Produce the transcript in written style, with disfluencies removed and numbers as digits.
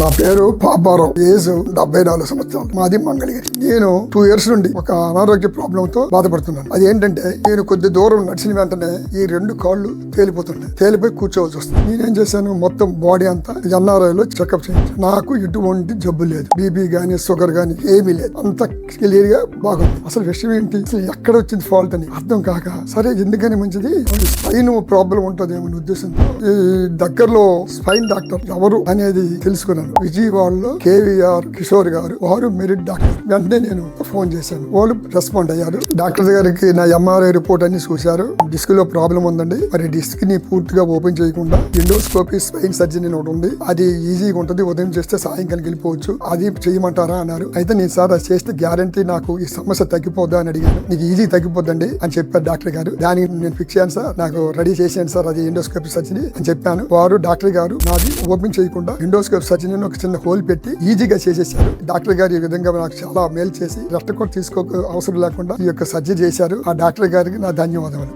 నా పేరు పాపారావు, ఏజ్ 74 సంవత్సరాలు, మాది మంగళగిరి. నేను 2 years నుండి ఒక అనారోగ్య ప్రాబ్లం తో బాధపడుతున్నాను. అదేంటంటే నేను కొద్ది దూరం నడిచిన వెంటనే ఈ 2 కాళ్ళు తేలిపోయి కూర్చోవలసి వస్తుంది. నేనేం చేశాను, మొత్తం బాడీ అంతా ఎన్ఆర్ఐలో చెకప్ చేయించాను. నాకు ఎటువంటి జబ్బు లేదు, బీపీ గానీ షుగర్ గానీ ఏమీ లేదు, అంత క్లియర్ గా బాగుంది. అసలు విషయం ఏంటి, అసలు ఎక్కడ వచ్చింది ఫాల్ట్ అని అర్థం కాక, సరే ఎందుకని మంచిది స్పైన్ ప్రాబ్లం ఉంటుందేమో ఉద్దేశంతో ఈ దగ్గరలో స్పైన్ డాక్టర్ ఎవరు అనేది తెలుసుకున్నాను. విజయవాడలో కేవీఆర్ కిషోర్ గారు, వారు మెరిట్ డాక్టర్. వెంటనే నేను ఫోన్ చేశాను, వాళ్ళు రెస్పాండ్ అయ్యారు. డాక్టర్ గారికి నా ఎంఆర్ఐ రిపోర్ట్ అన్ని చూశారు. డిస్క్ లో ప్రాబ్లం ఉందండి, మరి డిస్క్ ని పూర్తిగా ఓపెన్ చేయకుండా ఎండోస్కోపీ స్పైన్ సర్జరీ ఒకటి ఉంది, అది ఈజీగా ఉంటుంది, ఉదయం చేస్తే సాయంకాలం వెళ్ళిపోవచ్చు, అది చేయమంటారా అన్నారు. అయితే నేను సార్ అది చేస్తే గ్యారంటీ నాకు ఈ సమస్య తగ్గిపోద్దా అని అడిగాను. నీకు ఈజీ తగ్గిపోద్దండి అని చెప్పారు డాక్టర్ గారు. దానికి నేను ఫిక్స్ అయ్యాను సార్, నాకు రెడీ చేసాను సార్ అది ఎండోస్కోపీ సర్జరీ అని చెప్పాను. వారు డాక్టర్ గారు నాది ఓపెన్ చేయకుండా ఎండోస్కోపీ సర్జరీ ఒక చిన్న హోల్ పెట్టి ఈజీగా చేసేసారు. డాక్టర్ గారు ఈ విధంగా నాకు చాలా మేలు చేసి రెస్ట్ కూడా తీసుకో అవసరం లేకుండా ఈ యొక్క సర్జరీ చేశారు. ఆ డాక్టర్ గారికి నా ధన్యవాదాలు.